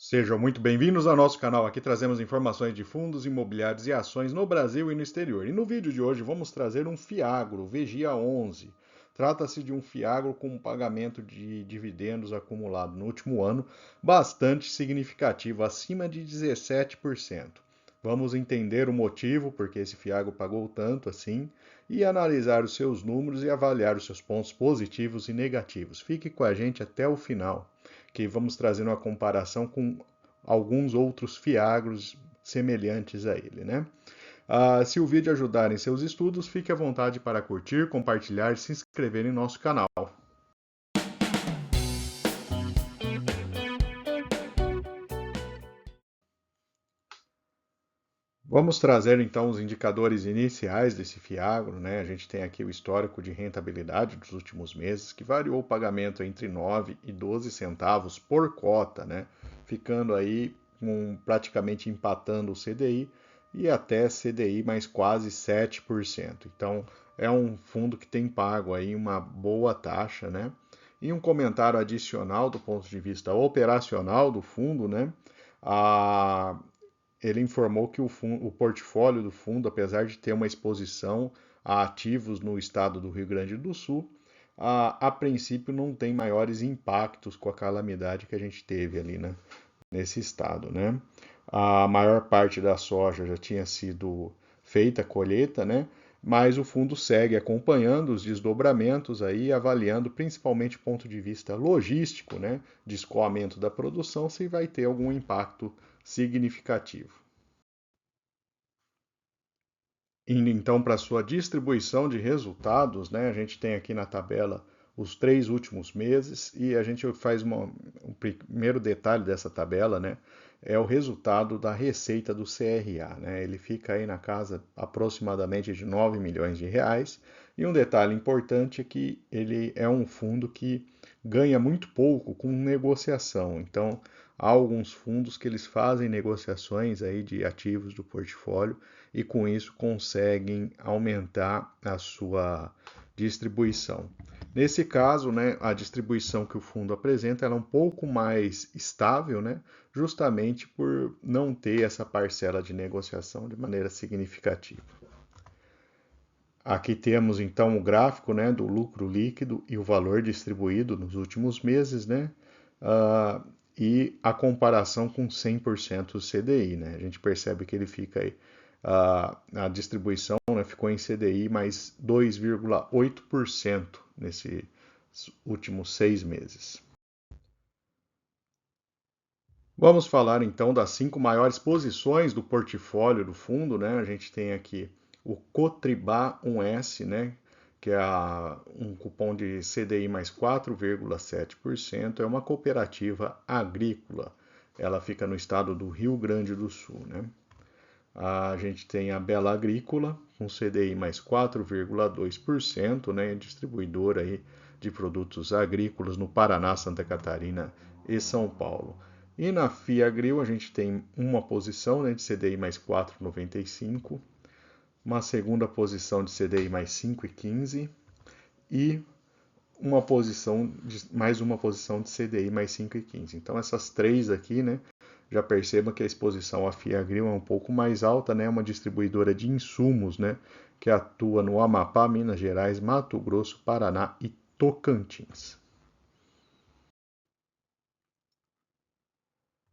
Sejam muito bem-vindos ao nosso canal. Aqui trazemos informações de fundos imobiliários e ações no Brasil e no exterior. E no vídeo de hoje vamos trazer um Fiagro, o Vigia 11. Trata-se de um Fiagro com um pagamento de dividendos acumulado no último ano bastante significativo, acima de 17%. Vamos entender o motivo porque esse Fiagro pagou tanto assim e analisar os seus números e avaliar os seus pontos positivos e negativos. Fique com a gente até o final, que vamos trazer uma comparação com alguns outros fiagros semelhantes a ele, né? Se o vídeo ajudar em seus estudos, fique à vontade para curtir, compartilhar e se inscrever em nosso canal. Vamos trazer então os indicadores iniciais desse Fiagro, né? A gente tem aqui o histórico de rentabilidade dos últimos meses, que variou o pagamento entre 9 e 12 centavos por cota, né? Ficando aí praticamente empatando o CDI e até CDI mais quase 7%. Então, é um fundo que tem pago aí uma boa taxa, né? E um comentário adicional do ponto de vista operacional do fundo, né? A Ele informou que o portfólio do fundo, apesar de ter uma exposição a ativos no estado do Rio Grande do Sul, a princípio não tem maiores impactos com a calamidade que a gente teve ali, né, nesse estado, né? A maior parte da soja já tinha sido feita a colheita, né? Mas o fundo segue acompanhando os desdobramentos aí, avaliando principalmente o ponto de vista logístico, né, de escoamento da produção, se vai ter algum impacto significativo. Indo então para a sua distribuição de resultados, né? A gente tem aqui na tabela os 3 últimos meses e a gente faz um primeiro detalhe dessa tabela, né? É o resultado da receita do CRA, né? Ele fica aí na casa aproximadamente de 9 milhões de reais. E um detalhe importante é que ele é um fundo que ganha muito pouco com negociação. Então, há alguns fundos que eles fazem negociações aí de ativos do portfólio e com isso conseguem aumentar a sua distribuição. Nesse caso, né, a distribuição que o fundo apresenta é um pouco mais estável, né, justamente por não ter essa parcela de negociação de maneira significativa. Aqui temos então o gráfico, né, do lucro líquido e o valor distribuído nos últimos meses, né, e a comparação com 100% do CDI, né? A gente percebe que ele fica aí, a distribuição, né, ficou em CDI mais 2,8% nesses últimos 6 meses. Vamos falar então das 5 maiores posições do portfólio do fundo, né? A gente tem aqui o Cotribá 1S, né? Que é um cupom de CDI mais 4,7%, é uma cooperativa agrícola. Ela fica no estado do Rio Grande do Sul, né? A gente tem a Bela Agrícola, com CDI mais 4,2%, né? Distribuidora aí de produtos agrícolas no Paraná, Santa Catarina e São Paulo. E na Fiagril a gente tem uma posição, né, de CDI mais 4,95, uma segunda posição de CDI mais 5,15 e mais uma posição de CDI mais 5,15. Então essas três aqui, né, já perceba que a exposição à Fiagril é um pouco mais alta, né, uma distribuidora de insumos, né, que atua no Amapá, Minas Gerais, Mato Grosso, Paraná e Tocantins.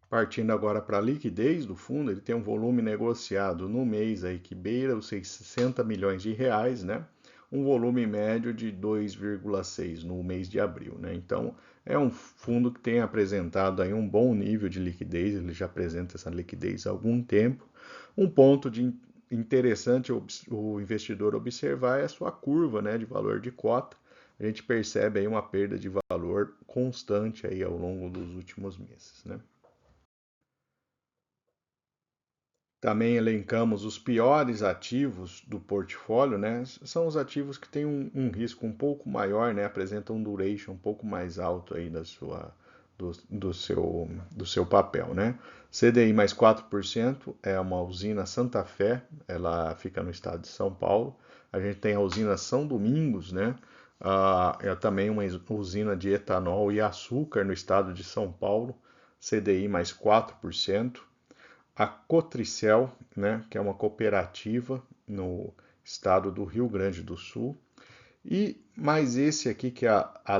Partindo agora para a liquidez do fundo, ele tem um volume negociado no mês aí que beira os 60 milhões de reais, né? Um volume médio de 2,6 no mês de abril, né? Então, é um fundo que tem apresentado aí um bom nível de liquidez, ele já apresenta essa liquidez há algum tempo. Um ponto de interessante o investidor observar é a sua curva, né, de valor de cota. A gente percebe aí uma perda de valor constante aí ao longo dos últimos meses, né? Também elencamos os piores ativos do portfólio, né? São os ativos que têm um risco um pouco maior, né? Apresentam um duration um pouco mais alto aí do seu papel, né? CDI mais 4% é uma usina Santa Fé, ela fica no estado de São Paulo. A gente tem a usina São Domingos, né? É também uma usina de etanol e açúcar no estado de São Paulo. CDI mais 4%. A Cotricel, né, que é uma cooperativa no estado do Rio Grande do Sul. E mais esse aqui, que é a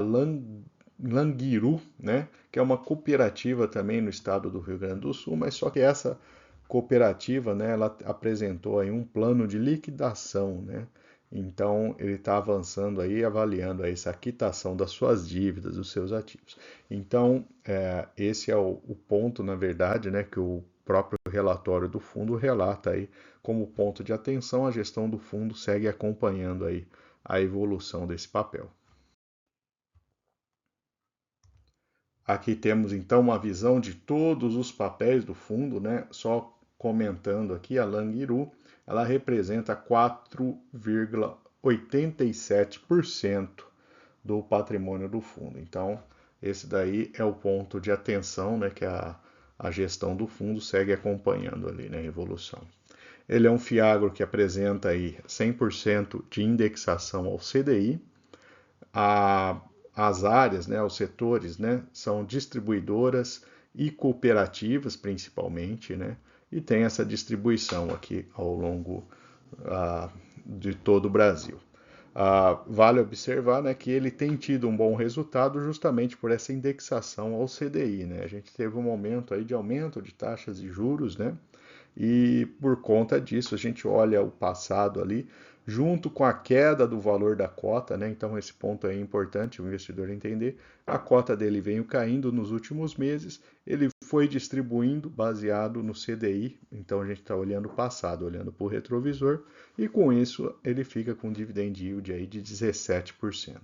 Languiru, né, que é uma cooperativa também no estado do Rio Grande do Sul, mas só que essa cooperativa, né, ela apresentou aí um plano de liquidação, né? Então ele está avançando aí, avaliando aí essa quitação das suas dívidas, dos seus ativos. Então esse é o ponto, na verdade, né, que o próprio relatório do fundo relata aí como ponto de atenção. A gestão do fundo segue acompanhando aí a evolução desse papel. Aqui temos então uma visão de todos os papéis do fundo, né? Só comentando aqui, a Languiru, ela representa 4,87% do patrimônio do fundo. Então, esse daí é o ponto de atenção, né, que a gestão do fundo segue acompanhando ali, né, a evolução. Ele é um fiagro que apresenta aí 100% de indexação ao CDI. As áreas, né, os setores, né, são distribuidoras e cooperativas principalmente, né, e tem essa distribuição aqui ao longo de todo o Brasil. Vale observar, né, que ele tem tido um bom resultado justamente por essa indexação ao CDI, né? A gente teve um momento aí de aumento de taxas de juros, né? E por conta disso a gente olha o passado ali, junto com a queda do valor da cota, né? Então esse ponto é importante o investidor entender. A cota dele veio caindo nos últimos meses, ele foi distribuindo baseado no CDI, então a gente está olhando o passado, olhando para o retrovisor, e com isso ele fica com um dividend yield aí de 17%.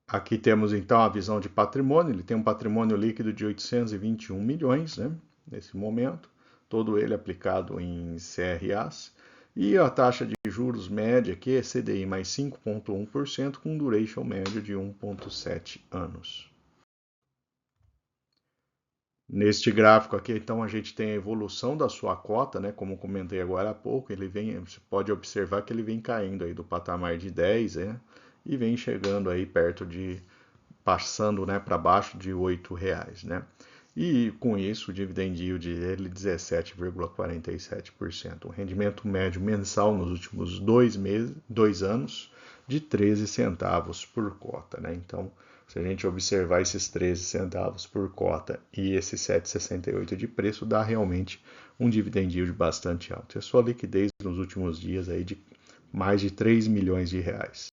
Aqui temos então a visão de patrimônio. Ele tem um patrimônio líquido de 821 milhões, né, nesse momento, todo ele aplicado em CRAs. E a taxa de juros média aqui é CDI mais 5,1%, com duration médio de 1,7 anos. Neste gráfico aqui, então, a gente tem a evolução da sua cota, né? Como comentei agora há pouco, você pode observar que ele vem caindo aí do patamar de 10, né? E vem chegando aí perto de, passando, né, para baixo de R$8, né? E com isso, o dividend yield dele 17,47%. Um rendimento médio mensal nos últimos 2 anos de 13 centavos por cota, né? Então, se a gente observar esses 13 centavos por cota e esse 7,68 de preço, dá realmente um dividend yield bastante alto. E a sua liquidez nos últimos dias aí de mais de 3 milhões de reais.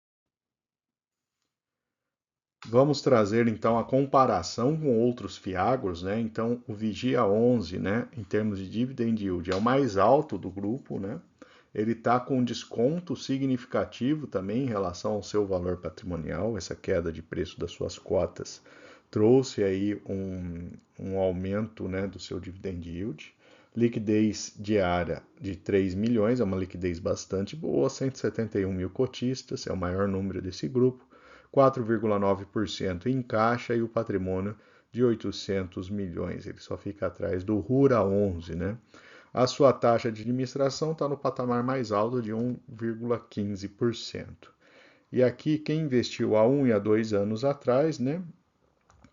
Vamos trazer então a comparação com outros fiagros, né? Então, o Vigia 11, né, em termos de dividend yield, é o mais alto do grupo, né? Ele está com um desconto significativo também em relação ao seu valor patrimonial. Essa queda de preço das suas cotas trouxe aí um aumento, né, do seu dividend yield. Liquidez diária de 3 milhões, é uma liquidez bastante boa, 171 mil cotistas, é o maior número desse grupo. 4,9% em caixa e o patrimônio de 800 milhões. Ele só fica atrás do Rura 11, né? A sua taxa de administração está no patamar mais alto de 1,15%. E aqui, quem investiu há 1 e há 2 anos atrás, né,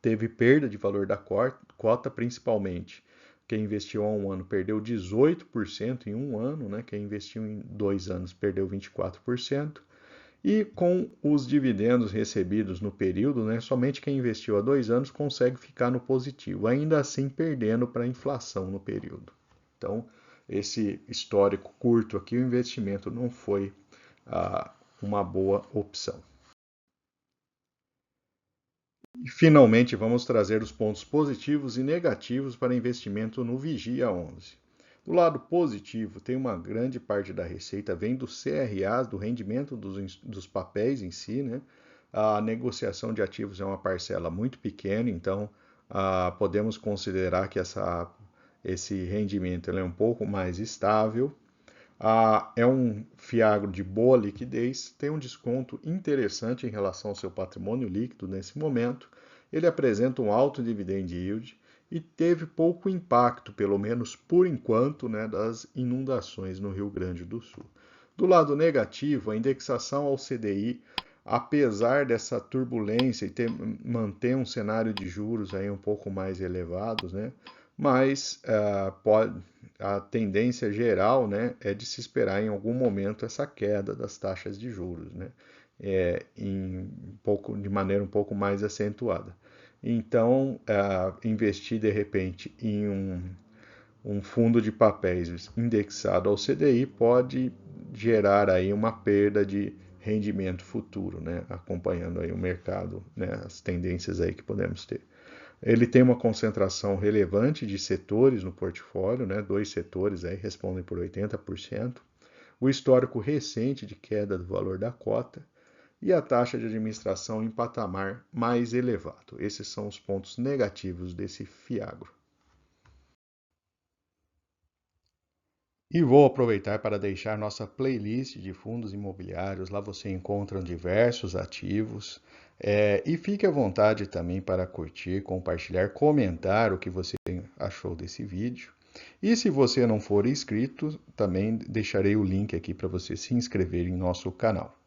teve perda de valor da cota, principalmente. Quem investiu há 1 ano perdeu 18% em 1 ano, né? Quem investiu em 2 anos perdeu 24%. E com os dividendos recebidos no período, né, somente quem investiu há 2 anos consegue ficar no positivo, ainda assim perdendo para a inflação no período. Então, esse histórico curto aqui, o investimento não foi uma boa opção. E, finalmente, vamos trazer os pontos positivos e negativos para investimento no Vigia 11. Do lado positivo, tem uma grande parte da receita vem dos CRAs, do rendimento dos papéis em si, né? A negociação de ativos é uma parcela muito pequena, então podemos considerar que esse rendimento é um pouco mais estável. É um fiagro de boa liquidez, tem um desconto interessante em relação ao seu patrimônio líquido nesse momento. Ele apresenta um alto dividend yield e teve pouco impacto, pelo menos por enquanto, né, das inundações no Rio Grande do Sul. Do lado negativo, a indexação ao CDI apesar dessa turbulência e manter um cenário de juros aí um pouco mais elevados, né? Mas a tendência geral, né, é de se esperar em algum momento essa queda das taxas de juros, né? De maneira um pouco mais acentuada. Então, investir de repente em um fundo de papéis indexado ao CDI pode gerar aí uma perda de rendimento futuro, né? Acompanhando aí o mercado, né? As tendências aí que podemos ter. Ele tem uma concentração relevante de setores no portfólio, né? Dois setores aí respondem por 80%. O histórico recente de queda do valor da cota e a taxa de administração em patamar mais elevado. Esses são os pontos negativos desse Fiagro. E vou aproveitar para deixar nossa playlist de fundos imobiliários. Lá você encontra diversos ativos. E fique à vontade também para curtir, compartilhar, comentar o que você achou desse vídeo. E se você não for inscrito, também deixarei o link aqui para você se inscrever em nosso canal.